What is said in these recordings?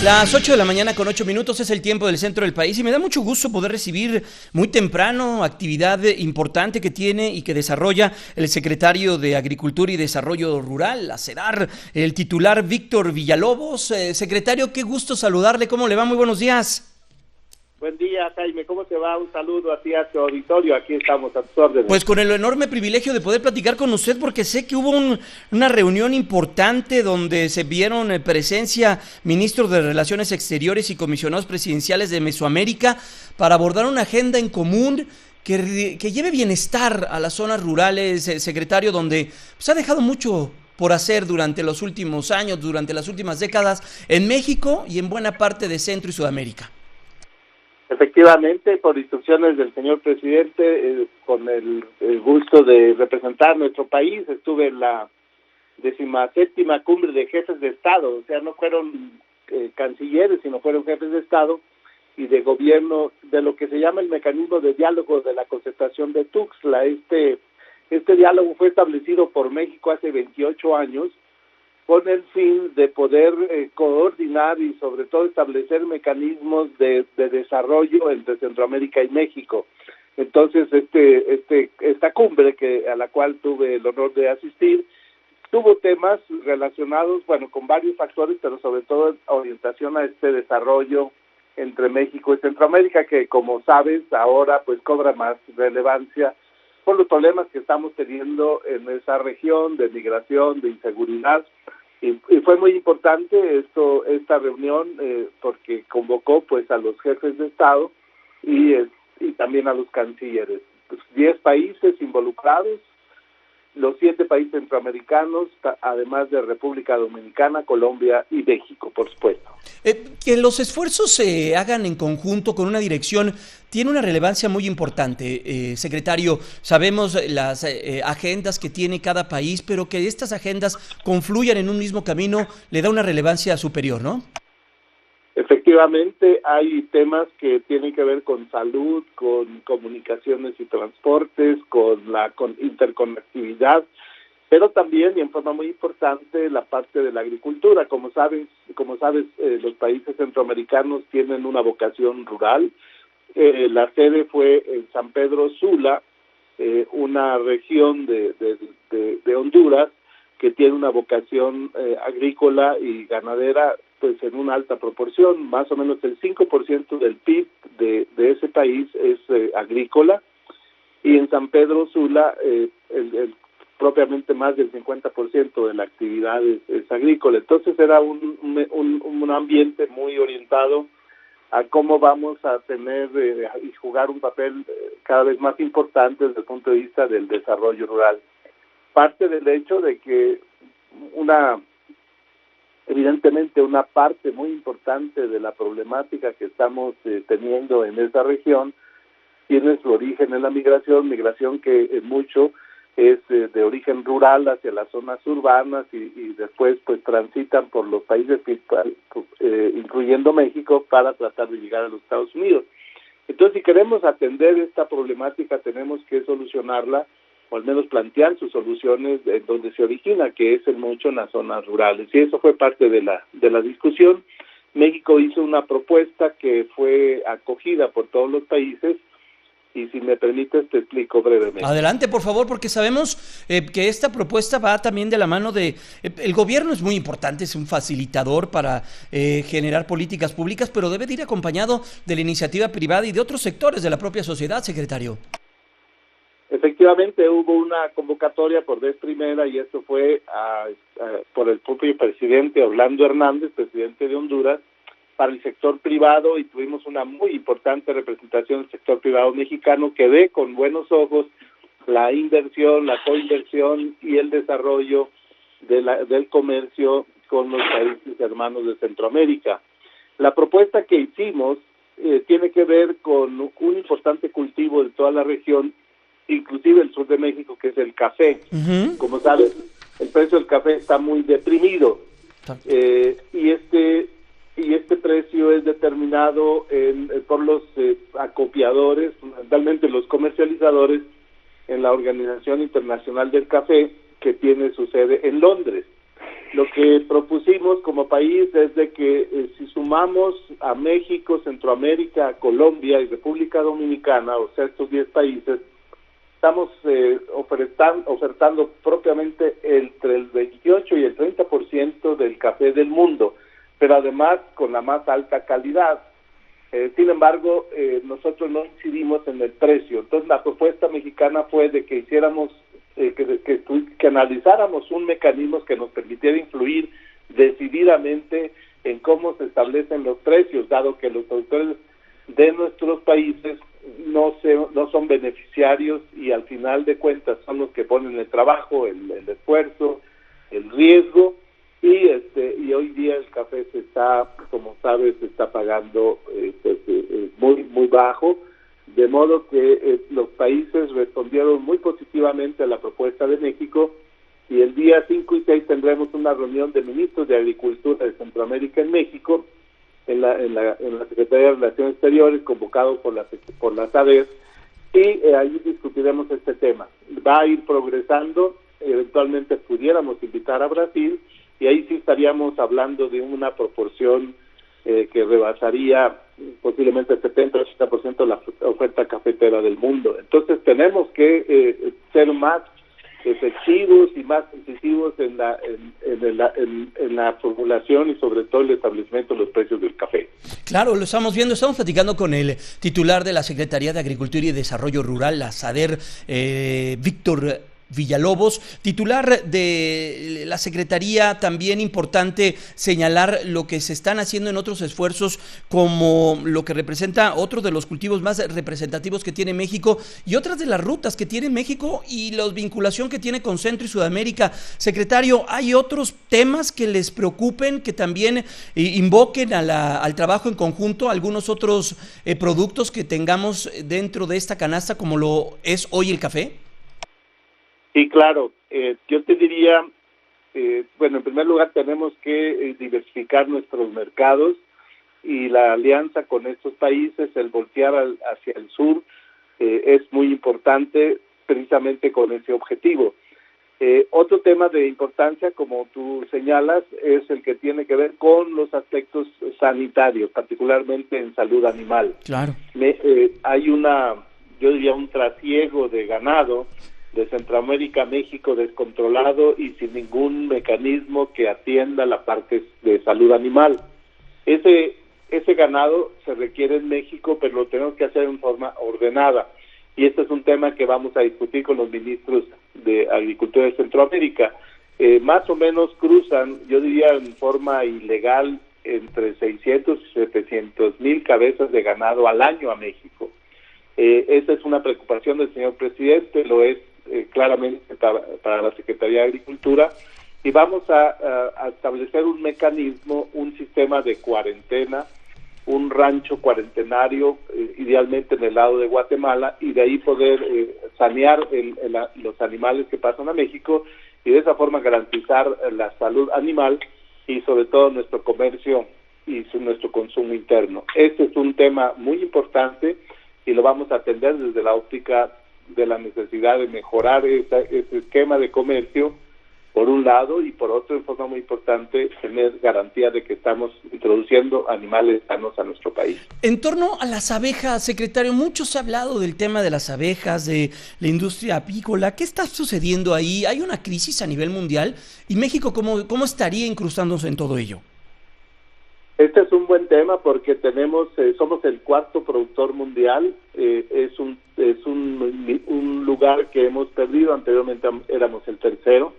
Las 8 de la mañana con 8 minutos es el tiempo del centro del país y me da mucho gusto poder recibir muy temprano actividad importante que tiene y que desarrolla el secretario de Agricultura y Desarrollo Rural, la SEDAR, el titular Víctor Villalobos. Secretario, qué gusto saludarle, ¿cómo le va? Muy buenos días. Buen día, Jaime, ¿cómo te va? Un saludo a ti, a tu auditorio, aquí estamos a tus órdenes. Pues con el enorme privilegio de poder platicar con usted, porque sé que hubo una reunión importante donde se vieron presencia ministros de Relaciones Exteriores y comisionados presidenciales de Mesoamérica para abordar una agenda en común que lleve bienestar a las zonas rurales, secretario, donde pues, ha dejado mucho por hacer durante los últimos años, durante las últimas décadas, en México y en buena parte de Centro y Sudamérica. Efectivamente, por instrucciones del señor presidente, con el gusto de representar nuestro país, estuve en la 17ª cumbre de jefes de Estado, o sea, no fueron cancilleres, sino fueron jefes de Estado y de gobierno, de lo que se llama el mecanismo de diálogo de la concertación de Tuxtla. Este diálogo fue establecido por México hace 28 años, con el fin de poder coordinar y sobre todo establecer mecanismos de desarrollo entre Centroamérica y México. Entonces, esta cumbre a la cual tuve el honor de asistir, tuvo temas relacionados, con varios factores, pero sobre todo orientación a este desarrollo entre México y Centroamérica, que como sabes, ahora pues cobra más relevancia por los problemas que estamos teniendo en esa región de migración, de inseguridad. Y fue muy importante esta reunión porque convocó pues a los jefes de Estado y también a los cancilleres. 10 países involucrados, los 7 países centroamericanos, además de República Dominicana, Colombia y México, por supuesto. Que los esfuerzos se hagan en conjunto con una dirección tiene una relevancia muy importante, secretario. Sabemos las agendas que tiene cada país, pero que estas agendas confluyan en un mismo camino le da una relevancia superior, ¿no? Efectivamente, hay temas que tienen que ver con salud, con comunicaciones y transportes, con interconectividad, pero también, y en forma muy importante, la parte de la agricultura. Como sabes, los países centroamericanos tienen una vocación rural. La sede fue en San Pedro Sula, una región de Honduras que tiene una vocación agrícola y ganadera pues en una alta proporción. Más o menos el 5% del PIB de ese país es agrícola, y en San Pedro Sula propiamente más del 50% de la actividad es agrícola. Entonces era un ambiente muy orientado a cómo vamos a tener y jugar un papel cada vez más importante desde el punto de vista del desarrollo rural. Parte del hecho de que evidentemente una parte muy importante de la problemática que estamos teniendo en esta región tiene su origen en la migración que mucho es de origen rural hacia las zonas urbanas y después pues transitan por los países principales, incluyendo México, para tratar de llegar a los Estados Unidos. Entonces, si queremos atender esta problemática, tenemos que solucionarla, o al menos plantear sus soluciones en donde se origina, que es en mucho en las zonas rurales. Y eso fue parte de la discusión. México hizo una propuesta que fue acogida por todos los países, y si me permites te explico brevemente. Adelante, por favor, porque sabemos que esta propuesta va también de la mano de... el gobierno es muy importante, es un facilitador para generar políticas públicas, pero debe de ir acompañado de la iniciativa privada y de otros sectores de la propia sociedad, secretario. Efectivamente, hubo una convocatoria por vez primera, y esto fue por el propio presidente Orlando Hernández, presidente de Honduras, para el sector privado, y tuvimos una muy importante representación del sector privado mexicano que ve con buenos ojos la inversión, la coinversión y el desarrollo del comercio con los países hermanos de Centroamérica. La propuesta que hicimos tiene que ver con un importante cultivo de toda la región, inclusive el sur de México, que es el café. Uh-huh. Como sabes, el precio del café está muy deprimido, y este precio es determinado por los acopiadores, fundamentalmente los comercializadores, en la Organización Internacional del Café, que tiene su sede en Londres. Lo que propusimos como país es de que si sumamos a México, Centroamérica, Colombia y República Dominicana, o sea, estos 10 países, estamos ofertando propiamente entre el 28 y el 30% del café del mundo, pero además con la más alta calidad. Sin embargo, nosotros no incidimos en el precio. Entonces, la propuesta mexicana fue de que hiciéramos, que analizáramos un mecanismo que nos permitiera influir decididamente en cómo se establecen los precios, dado que los productores de nuestros países no son beneficiarios y al final de cuentas son los que ponen el trabajo, el esfuerzo, el riesgo, y hoy día el café se está, como sabes, se está pagando muy bajo, de modo que los países respondieron muy positivamente a la propuesta de México, y el día 5 y 6 tendremos una reunión de ministros de Agricultura de Centroamérica en México, en la Secretaría de Relaciones Exteriores, convocado por la SADER, y ahí discutiremos este tema. Va a ir progresando, eventualmente pudiéramos invitar a Brasil, y ahí sí estaríamos hablando de una proporción que rebasaría posiblemente el 70-80% de la oferta cafetera del mundo. Entonces tenemos que ser más efectivos y más incisivos en la formulación y sobre todo el establecimiento de los precios del café. Claro, lo estamos viendo, estamos platicando con el titular de la Secretaría de Agricultura y Desarrollo Rural, la SADER, Víctor Villalobos, titular de la Secretaría. También importante señalar lo que se están haciendo en otros esfuerzos, como lo que representa otro de los cultivos más representativos que tiene México y otras de las rutas que tiene México y la vinculación que tiene con Centro y Sudamérica. Secretario, ¿hay otros temas que les preocupen, que también invoquen al trabajo en conjunto, algunos otros productos que tengamos dentro de esta canasta como lo es hoy el café? Sí, claro. Yo te diría, bueno, en primer lugar tenemos que diversificar nuestros mercados, y la alianza con estos países, el voltear hacia el sur, es muy importante precisamente con ese objetivo. Otro tema de importancia, como tú señalas, es el que tiene que ver con los aspectos sanitarios, particularmente en salud animal. Claro. Hay yo diría un trasiego de ganado de Centroamérica a México descontrolado y sin ningún mecanismo que atienda la parte de salud animal. Ese ganado se requiere en México, pero lo tenemos que hacer en forma ordenada, y este es un tema que vamos a discutir con los ministros de Agricultura de Centroamérica. Más o menos cruzan, yo diría en forma ilegal, entre 600 y 700 mil cabezas de ganado al año a México. Esa es una preocupación del señor presidente, lo es claramente para la Secretaría de Agricultura, y vamos a establecer un mecanismo, un sistema de cuarentena, un rancho cuarentenario, idealmente en el lado de Guatemala, y de ahí poder sanear los animales que pasan a México, y de esa forma garantizar la salud animal y sobre todo nuestro comercio y nuestro consumo interno. Este es un tema muy importante y lo vamos a atender desde la óptica de la necesidad de mejorar ese esquema de comercio, por un lado, y por otro, en forma muy importante, tener garantía de que estamos introduciendo animales sanos a nuestro país. En torno a las abejas, secretario, mucho se ha hablado del tema de las abejas, de la industria apícola. ¿Qué está sucediendo ahí? ¿Hay una crisis a nivel mundial? ¿Y México cómo estaría incrustándose en todo ello? Este es un buen tema porque somos el cuarto productor mundial, es un lugar que hemos perdido, anteriormente éramos el tercero,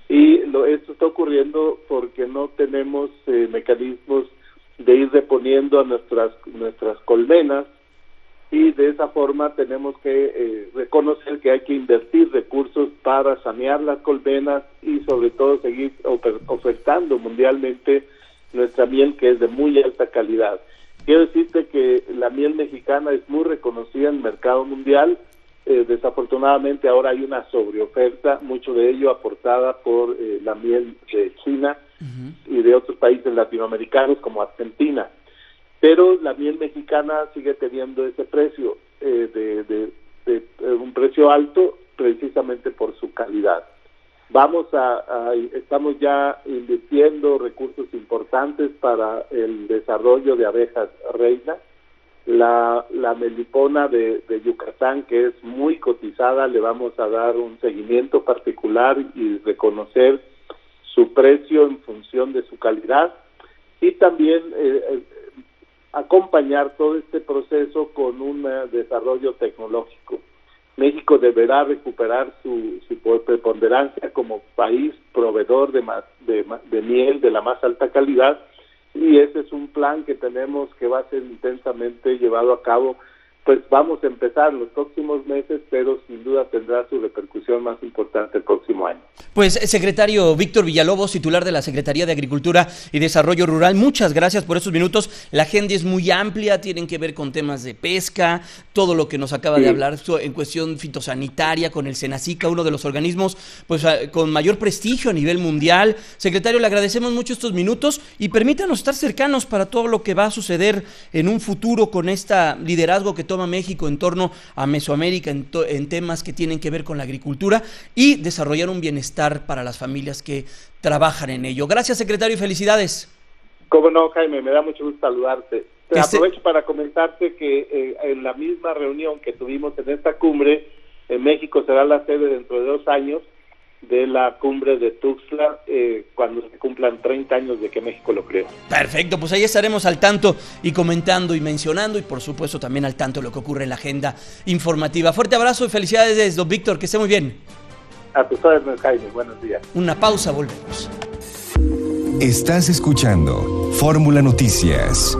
y esto está ocurriendo porque no tenemos mecanismos de ir reponiendo a nuestras colmenas, y de esa forma tenemos que reconocer que hay que invertir recursos para sanear las colmenas y sobre todo seguir ofertando mundialmente nuestra miel, que es de muy alta calidad. Quiero decirte que la miel mexicana es muy reconocida en el mercado mundial. Desafortunadamente ahora hay una sobreoferta, mucho de ello aportada por la miel de China y de otros países latinoamericanos como Argentina. Pero la miel mexicana sigue teniendo ese precio, de un precio alto, precisamente por su calidad. Estamos ya invirtiendo recursos importantes para el desarrollo de abejas reina. La melipona de Yucatán, que es muy cotizada, le vamos a dar un seguimiento particular y reconocer su precio en función de su calidad, y también acompañar todo este proceso con un desarrollo tecnológico. México deberá recuperar su preponderancia como país proveedor de miel de la más alta calidad, y ese es un plan que tenemos que va a ser intensamente llevado a cabo. Pues vamos a empezar los próximos meses, pero sin duda tendrá su repercusión más importante el próximo año. Pues, secretario Víctor Villalobos, titular de la Secretaría de Agricultura y Desarrollo Rural, muchas gracias por estos minutos. La agenda es muy amplia, tienen que ver con temas de pesca, todo lo que nos acaba de hablar en cuestión fitosanitaria, con el Senacica, uno de los organismos pues con mayor prestigio a nivel mundial. Secretario, le agradecemos mucho estos minutos y permítanos estar cercanos para todo lo que va a suceder en un futuro con este liderazgo que toma México en torno a Mesoamérica en temas que tienen que ver con la agricultura y desarrollar un bienestar para las familias que trabajan en ello. Gracias, secretario, y felicidades. Cómo no, Jaime, me da mucho gusto saludarte. Aprovecho para comentarte que en la misma reunión que tuvimos en esta cumbre, en México será la sede dentro de 2 años de la cumbre de Tuxtla, cuando se cumplan 30 años de que México lo creó. Perfecto, pues ahí estaremos al tanto y comentando y mencionando, y por supuesto también al tanto de lo que ocurre en la agenda informativa. Fuerte abrazo y felicidades, don Víctor, que esté muy bien. A tus órdenes, Jaime, buenos días. Una pausa, volvemos. Estás escuchando Fórmula Noticias.